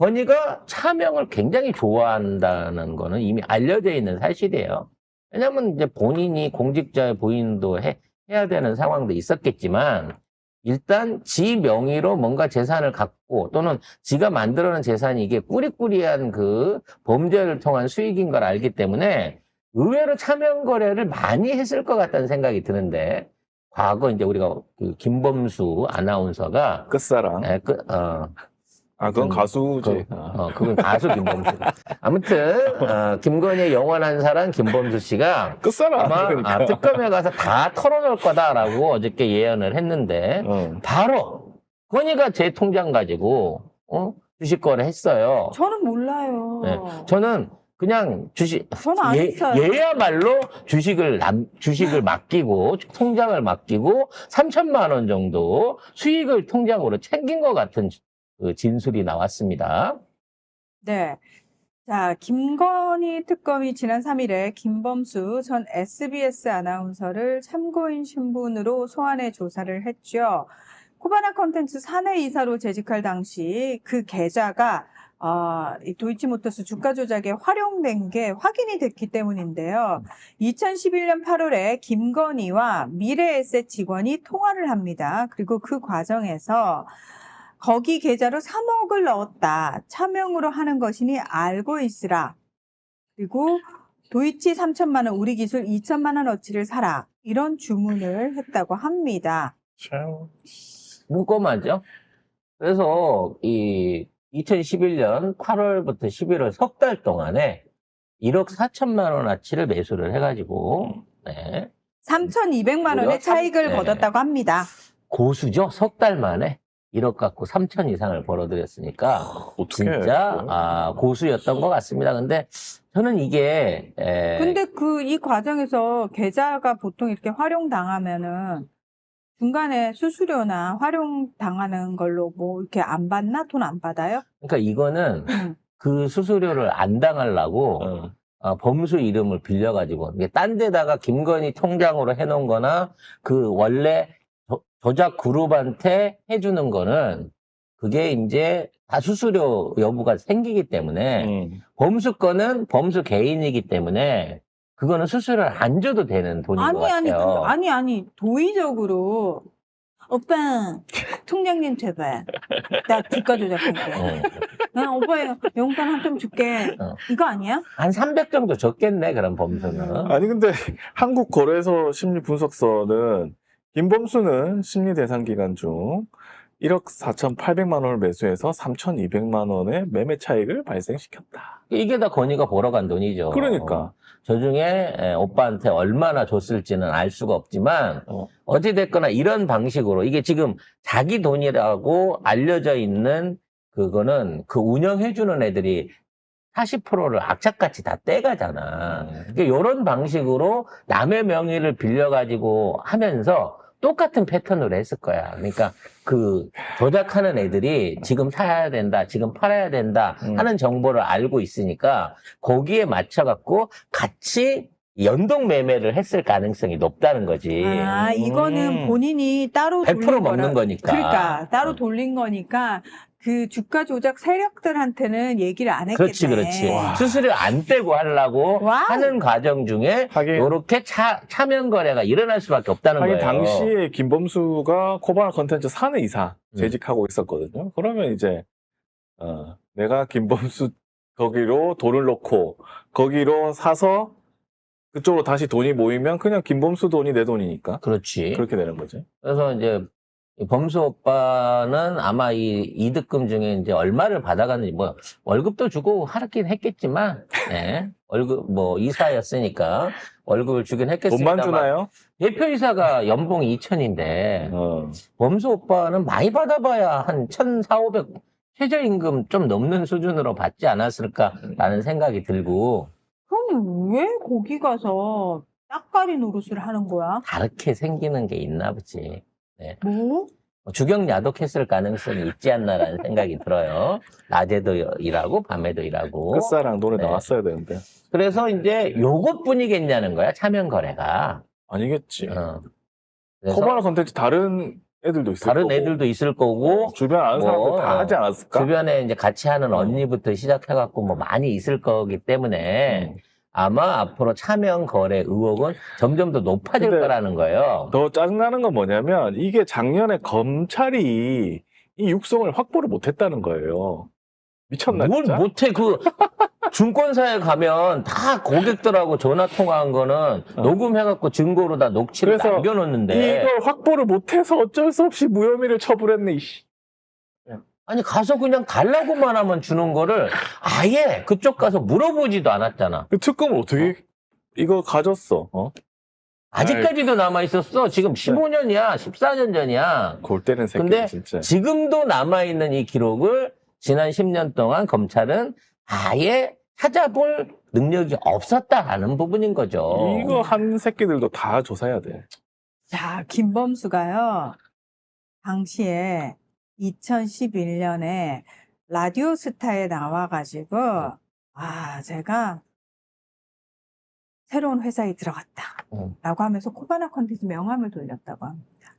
건희가 차명을 굉장히 좋아한다는 거는 이미 알려져 있는 사실이에요. 왜냐면 이제 본인이 공직자의 부인도 해야 되는 상황도 있었겠지만, 일단 지 명의로 뭔가 재산을 갖고 또는 지가 만들어낸 재산이 이게 꾸리꾸리한 그 범죄를 통한 수익인 걸 알기 때문에 의외로 차명 거래를 많이 했을 것 같다는 생각이 드는데, 과거 이제 우리가 그 김범수 아나운서가 끝사랑. 그건 가수지. 그건 가수 김범수. 아무튼 김건희의 영원한 사랑 김범수 씨가 끝사랑. 아마 그러니까. 특검에 가서 다 털어놓을 거다라고 어저께 예언을 했는데 바로 건희가 제 통장 가지고 주식 거래했어요. 저는 몰라요. 네, 저는 그냥 저는 안 했어요. 얘야말로 주식을 맡기고 통장을 맡기고 3천만 원 정도 수익을 통장으로 챙긴 것 같은 그 진술이 나왔습니다. 네. 자, 김건희 특검이 지난 3일에 김범수 전 SBS 아나운서를 참고인 신분으로 소환해 조사를 했죠. 코바나 컨텐츠 사내 이사로 재직할 당시 그 계좌가 이 도이치모터스 주가 조작에 활용된 게 확인이 됐기 때문인데요. 2011년 8월에 김건희와 미래에셋 직원이 통화를 합니다. 그리고 그 과정에서 거기 계좌로 3억을 넣었다. 차명으로 하는 것이니 알고 있으라. 그리고 도이치 3천만 원, 우리 기술 2천만 원어치를 사라. 이런 주문을 했다고 합니다. 참. 문고마죠. 그래서 이 2011년 8월부터 11월 석 달 동안에 1억 4천만 원어치를 매수를 해가지고 3,200만 원의 차익을 거뒀다고 합니다. 고수죠. 석 달 만에 1억 갖고 3천 이상을 벌어들였으니까 진짜 고수였던 것 같습니다. 근데 저는 이게 근데 이 과정에서 계좌가 보통 이렇게 활용당하면은 중간에 수수료나 활용당하는 걸로 뭐 이렇게 안 받나? 돈 안 받아요? 그러니까 이거는 그 수수료를 안 당하려고 범수 이름을 빌려가지고 이게 딴 데다가 김건희 통장으로 해놓은 거나 그 원래 조작 그룹한테 해주는 거는 그게 이제 다 수수료 여부가 생기기 때문에 범수 거는 범수 개인이기 때문에 그거는 수수료를 안 줘도 되는 돈인 것 같아요. 아니 도의적으로 오빠 통장님 제발 나 주가 조작할게. 나 오빠 영상 한 점 줄게. 이거 아니야? 한 300 정도 줬겠네 그럼 범수는. 아니 근데 한국거래소 심리분석서는 김범수는 심리 대상 기간 중 1억 4,800만 원을 매수해서 3,200만 원의 매매 차익을 발생시켰다. 이게 다 건희가 벌어간 돈이죠. 그러니까. 저 중에 오빠한테 얼마나 줬을지는 알 수가 없지만 어찌됐거나 이런 방식으로 이게 지금 자기 돈이라고 알려져 있는 그거는 그 운영해주는 애들이 40%를 악착같이 다 떼가잖아. 그러니까 이런 방식으로 남의 명의를 빌려가지고 하면서 똑같은 패턴으로 했을 거야. 그러니까 그 조작하는 애들이 지금 사야 된다, 지금 팔아야 된다 하는 정보를 알고 있으니까 거기에 맞춰갖고 같이 연동 매매를 했을 가능성이 높다는 거지. 이거는 본인이 따로 100% 먹는 거니까. 그러니까 따로 돌린 거니까 그 주가 조작 세력들한테는 얘기를 안 했겠네. 그렇지. 수수료 안 떼고 하려고 하는 과정 중에 이렇게 차명 거래가 일어날 수밖에 없다는 거예요. 당시에 김범수가 코바나 컨텐츠 사내 이사 재직하고 있었거든요. 그러면 이제 내가 김범수 거기로 돈을 넣고 거기로 사서 그쪽으로 다시 돈이 모이면 그냥 김범수 돈이 내 돈이니까. 그렇지. 그렇게 되는 거지. 그래서 이제 범수 오빠는 아마 이 이득금 중에 이제 얼마를 받아갔는지 뭐 월급도 주고 하긴 했겠지만 월급 뭐 이사였으니까 월급을 주긴 했겠습니다만 돈만 주나요? 대표이사가 연봉이 2천인데 범수 오빠는 많이 받아봐야 한 1,400, 500 최저임금 좀 넘는 수준으로 받지 않았을까라는 생각이 들고. 그럼 왜 거기 가서 딱가리 노릇을 하는 거야? 다르게 생기는 게 있나 보지. 뭐? 주경 야독했을 가능성이 있지 않나라는 생각이 들어요. 낮에도 일하고 밤에도 일하고. 끝사랑 노래 나왔어야 되는데. 그래서 이제 요것뿐이겠냐는 거야 차명 거래가. 아니겠지. 그래서 코바나 컨텐츠 다른 애들도 있을 다른 거고. 애들도 있을 거고, 주변 아는 사람들 다 하지 않았을까? 주변에 이제 같이 하는 언니부터 시작해갖고 뭐 많이 있을 거기 때문에 아마 앞으로 차명 거래 의혹은 점점 더 높아질 근데 거라는 거예요. 더 짜증나는 건 뭐냐면 이게 작년에 검찰이 이 육성을 확보를 못했다는 거예요. 미쳤나 뭘 진짜? 못해, 증권사에 가면 다 고객들하고 전화 통화한 거는 녹음해갖고 증거로 다 녹취를 그래서 남겨놓는데. 이걸 확보를 못해서 어쩔 수 없이 무혐의를 처분했네. 이씨. 아니, 가서 그냥 달라고만 하면 주는 거를 아예 그쪽 가서 물어보지도 않았잖아. 그 특검을 어떻게 이거 가졌어? 아직까지도 남아있었어. 지금 15년이야, 14년 전이야. 골 때는 새끼 근데 진짜. 지금도 남아있는 이 기록을 지난 10년 동안 검찰은 아예 찾아볼 능력이 없었다라는 부분인 거죠. 이거 한 새끼들도 다 조사해야 돼. 자, 김범수가요, 당시에 2011년에 라디오스타에 나와가지고, 제가 새로운 회사에 들어갔다. 라고 하면서 코바나 컨텐츠 명함을 돌렸다고 합니다.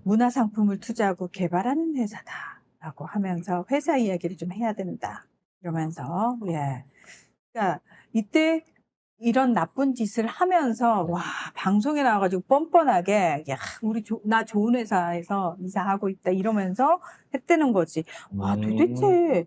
문화상품을 투자하고 개발하는 회사다. 라고 하면서 회사 이야기를 좀 해야 된다. 이러면서, 예. 그러니까 이때 이런 나쁜 짓을 하면서, 방송에 나와가지고 뻔뻔하게, 야, 나 좋은 회사에서 이사하고 있다. 이러면서 했다는 거지. 도대체,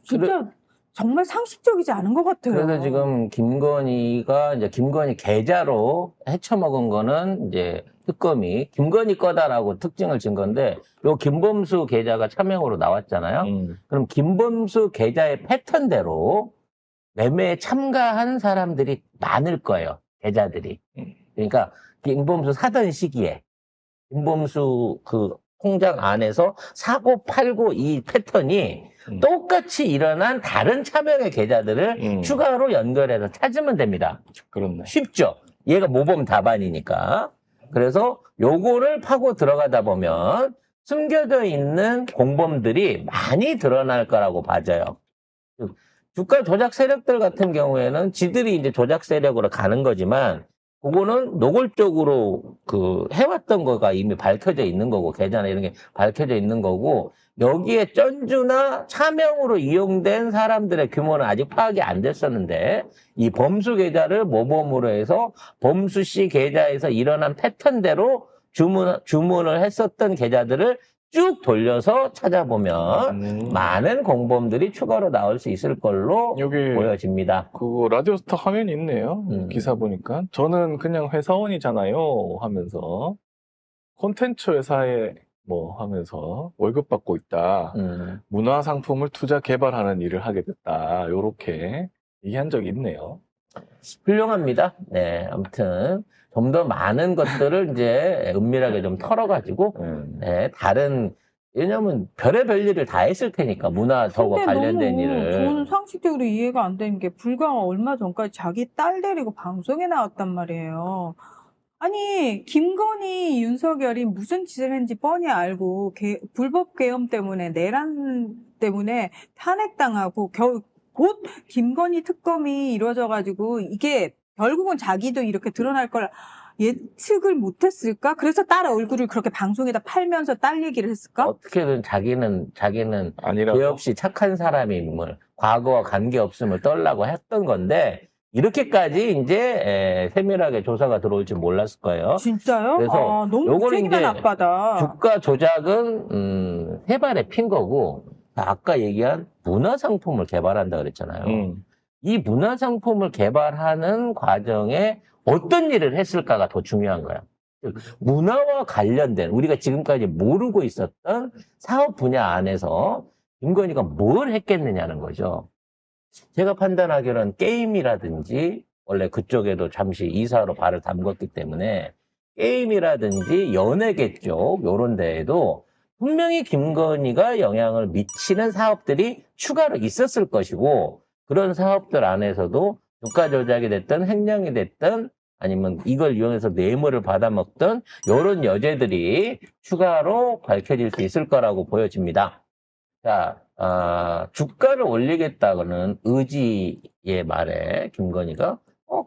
진짜 정말 상식적이지 않은 것 같아요. 그래서 지금 김건희가 이제 김건희 계좌로 헤쳐먹은 거는 이제 특검이 김건희 거다라고 특징을 진 건데, 요 김범수 계좌가 차명으로 나왔잖아요. 그럼 김범수 계좌의 패턴대로 매매에 참가한 사람들이 많을 거예요. 계좌들이. 그러니까 김범수 사던 시기에 김범수 통장 안에서 사고 팔고 이 패턴이 똑같이 일어난 다른 차명의 계좌들을 추가로 연결해서 찾으면 됩니다. 그렇네. 쉽죠? 얘가 모범 답안이니까. 그래서 요거를 파고 들어가다 보면 숨겨져 있는 공범들이 많이 드러날 거라고 봐져요. 주가 조작 세력들 같은 경우에는 지들이 이제 조작 세력으로 가는 거지만, 그거는 노골적으로 해왔던 거가 이미 밝혀져 있는 거고, 계좌나 이런 게 밝혀져 있는 거고, 여기에 쩐주나 차명으로 이용된 사람들의 규모는 아직 파악이 안 됐었는데, 이 범수 계좌를 모범으로 해서 범수 씨 계좌에서 일어난 패턴대로 주문을 했었던 계좌들을 쭉 돌려서 찾아보면 많은 공범들이 추가로 나올 수 있을 걸로 여기 보여집니다. 그거 라디오스타 화면이 있네요. 기사 보니까. 저는 그냥 회사원이잖아요 하면서 콘텐츠 회사에 하면서 월급 받고 있다. 문화상품을 투자 개발하는 일을 하게 됐다. 요렇게 얘기한 적이 있네요. 훌륭합니다. 네, 아무튼 좀 더 많은 것들을 이제 은밀하게 좀 털어가지고, 네, 왜냐면 별의별 일을 다 했을 테니까, 문화하고 관련된 일을. 저는 상식적으로 이해가 안 되는 게, 불과 얼마 전까지 자기 딸 데리고 방송에 나왔단 말이에요. 아니, 김건희, 윤석열이 무슨 짓을 했는지 뻔히 알고, 불법 계엄 때문에, 내란 때문에 탄핵당하고, 곧 김건희 특검이 이루어져가지고, 이게 결국은 자기도 이렇게 드러날 걸 예측을 못했을까? 그래서 딸 얼굴을 그렇게 방송에다 팔면서 딸 얘기를 했을까? 어떻게든 자기는 아니라고. 죄 없이 착한 사람임을, 과거와 관계없음을 떨라고 했던 건데, 이렇게까지 이제 세밀하게 조사가 들어올지 몰랐을 거예요. 진짜요? 그래서 너무 요거는 책임이 이제 나빠다. 주가 조작은 세 발에 핀 거고, 아까 얘기한 문화상품을 개발한다 그랬잖아요. 이 문화상품을 개발하는 과정에 어떤 일을 했을까가 더 중요한 거야. 문화와 관련된 우리가 지금까지 모르고 있었던 사업 분야 안에서 김건희가 뭘 했겠느냐는 거죠. 제가 판단하기로는 게임이라든지, 원래 그쪽에도 잠시 이사로 발을 담궜기 때문에 게임이라든지 연예계 쪽 요런 데에도 분명히 김건희가 영향을 미치는 사업들이 추가로 있었을 것이고, 그런 사업들 안에서도 주가 조작이 됐든 횡령이 됐든 아니면 이걸 이용해서 뇌물을 받아먹던 이런 여죄들이 추가로 밝혀질 수 있을 거라고 보여집니다. 자, 주가를 올리겠다고는 의지의 말에 김건희가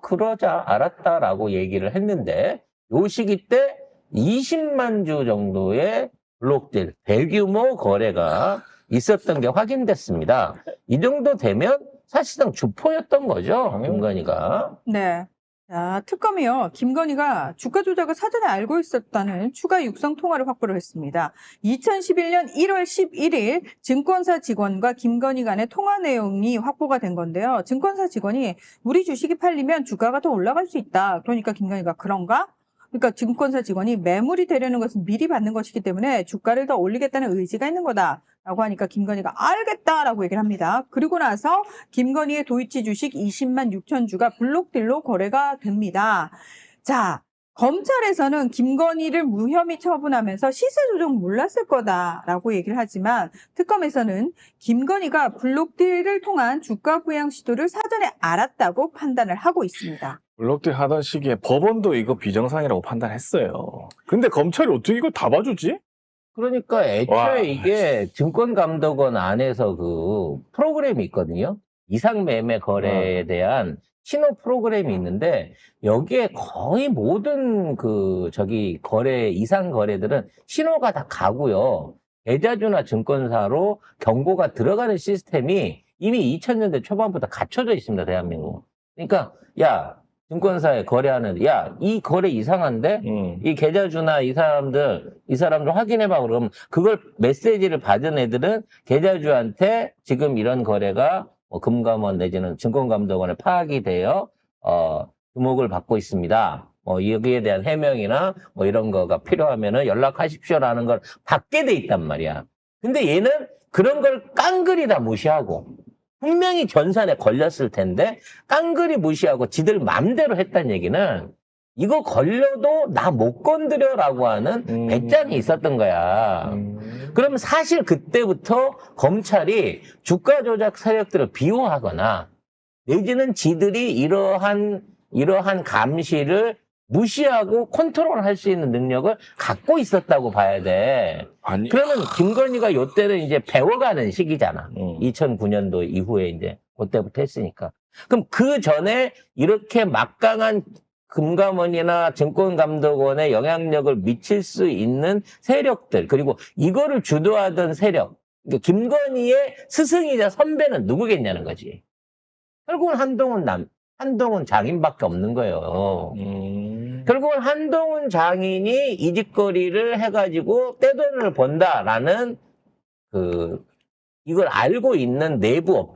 그러자 알았다라고 얘기를 했는데, 요 시기 때 20만 주 정도의 블록딜, 대규모 거래가 있었던 게 확인됐습니다. 이 정도 되면 사실상 주포였던 거죠, 김건희가. 네. 자, 특검이요. 김건희가 주가 조작을 사전에 알고 있었다는 추가 육성 통화를 확보를 했습니다. 2011년 1월 11일 증권사 직원과 김건희 간의 통화 내용이 확보가 된 건데요. 증권사 직원이 우리 주식이 팔리면 주가가 더 올라갈 수 있다. 그러니까 김건희가 그런가? 그러니까 증권사 직원이 매물이 되려는 것은 미리 받는 것이기 때문에 주가를 더 올리겠다는 의지가 있는 거다. 라고 하니까 김건희가 알겠다라고 얘기를 합니다. 그리고 나서 김건희의 도이치 주식 20만 6천 주가 블록딜로 거래가 됩니다. 자, 검찰에서는 김건희를 무혐의 처분하면서 시세 조정 몰랐을 거다라고 얘기를 하지만 특검에서는 김건희가 블록딜을 통한 주가 부양 시도를 사전에 알았다고 판단을 하고 있습니다. 블록딜 하던 시기에 법원도 이거 비정상이라고 판단했어요. 근데 검찰이 어떻게 이걸 다 봐주지? 그러니까 애초에 와, 이게 증권감독원 안에서 그 프로그램이 있거든요. 이상매매 거래에 대한 신호 프로그램이 있는데 여기에 거의 모든 거래 이상 거래들은 신호가 다 가고요. 계좌주나 증권사로 경고가 들어가는 시스템이 이미 2000년대 초반부터 갖춰져 있습니다, 대한민국. 그러니까 야, 증권사에 거래하는 이 거래 이상한데 이 계좌주나 이 사람들 확인해봐. 그러면 그걸 메시지를 받은 애들은 계좌주한테 지금 이런 거래가 금감원 내지는 증권감독원에 파악이 되어 주목을 받고 있습니다. 여기에 대한 해명이나 이런 거가 필요하면은 연락하십시오라는 걸 받게 돼 있단 말이야. 근데 얘는 그런 걸 깡그리 다 무시하고 분명히 전산에 걸렸을 텐데 깡그리 무시하고 지들 맘대로 했다는 얘기는 이거 걸려도 나 못 건드려라고 하는 배짱이 있었던 거야. 그러면 사실 그때부터 검찰이 주가 조작 세력들을 비호하거나 내지는 지들이 이러한 감시를 무시하고 컨트롤할 수 있는 능력을 갖고 있었다고 봐야 돼. 아니, 그러면 김건희가 요때는 이제 배워가는 시기잖아. 2009년도 이후에 이제 그때부터 했으니까. 그럼 그 전에 이렇게 막강한 금감원이나 증권감독원의 영향력을 미칠 수 있는 세력들, 그리고 이거를 주도하던 세력, 그러니까 김건희의 스승이자 선배는 누구겠냐는 거지. 결국은 한동훈 장인밖에 없는 거예요. 결국은 한동훈 장인이 이 짓거리를 해가지고 떼돈을 번다라는 이걸 알고 있는 내부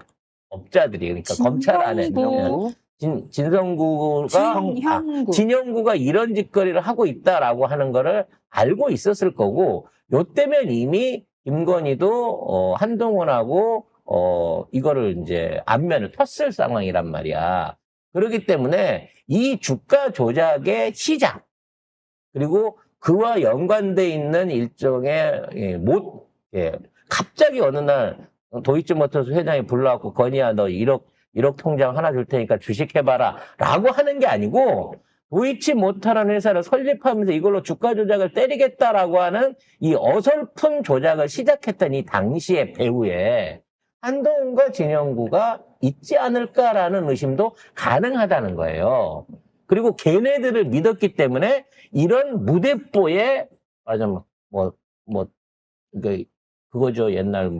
업자들이, 그러니까 검찰 안에 진영구가 이런 짓거리를 하고 있다라고 하는 거를 알고 있었을 거고, 요때면 이미 김건희도 한동훈하고 이거를 이제 안면을 텄을 상황이란 말이야. 그렇기 때문에 이 주가 조작의 시작, 그리고 그와 연관돼 있는 일종의 갑자기 어느 날 도이치모터스 회장이 불러갖고 건희야 너 1억 통장 하나 줄 테니까 주식해봐라 라고 하는 게 아니고, 도이치모터라는 회사를 설립하면서 이걸로 주가 조작을 때리겠다라고 하는 이 어설픈 조작을 시작했던 이 당시의 배후에 한동훈과 진영구가 있지 않을까라는 의심도 가능하다는 거예요. 그리고 걔네들을 믿었기 때문에 이런 무대뽀에, 그거죠. 옛날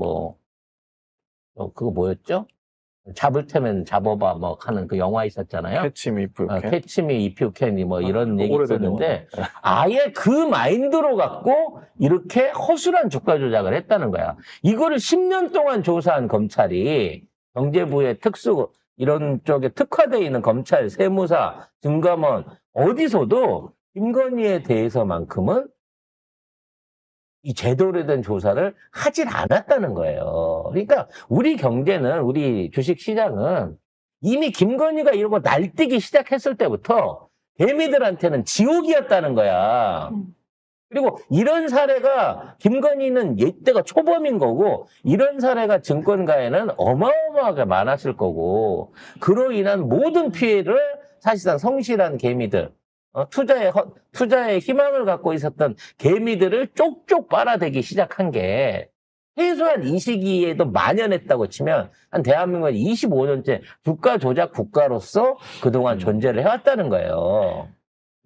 그거 뭐였죠? 잡을 테면 잡아봐 하는 그 영화 있었잖아요. 캐치 미 이프 유 캔. 캐치 미 이프 유 캔이 이런 얘기 오래된 있었는데 아예 그 마인드로 갖고 이렇게 허술한 주가 조작을 했다는 거야. 이거를 10년 동안 조사한 검찰이, 경제부의 이런 쪽에 특화되어 있는 검찰, 세무사, 증감원 어디서도 김건희에 대해서만큼은 이 제대로 된 조사를 하질 않았다는 거예요. 그러니까 우리 경제는, 우리 주식시장은 이미 김건희가 이런 거 날뛰기 시작했을 때부터 개미들한테는 지옥이었다는 거야. 그리고 이런 사례가, 김건희는 이때가 초범인 거고, 이런 사례가 증권가에는 어마어마하게 많았을 거고, 그로 인한 모든 피해를 사실상 성실한 개미들, 투자에 희망을 갖고 있었던 개미들을 쪽쪽 빨아대기 시작한 게 최소한 이 시기에도 만연했다고 치면 한 대한민국은 25년째 주가 조작 국가로서 그동안 존재를 해왔다는 거예요.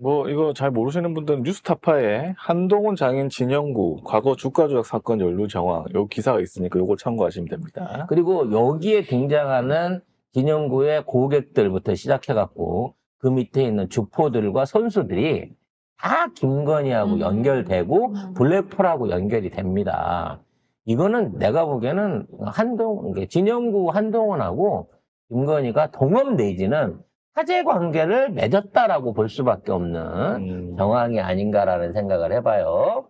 뭐 이거 잘 모르시는 분들은 뉴스타파에 한동훈 장인 진영구 과거 주가 조작 사건 연루 정황 요 기사가 있으니까 요거 참고하시면 됩니다. 그리고 여기에 등장하는 진영구의 고객들부터 시작해갖고 그 밑에 있는 주포들과 선수들이 다 김건희하고 연결되고 블랙폴하고 연결이 됩니다. 이거는 내가 보기에는 진영구 한동훈하고 김건희가 동업 내지는 사제 관계를 맺었다라고 볼 수밖에 없는 정황이 아닌가라는 생각을 해봐요.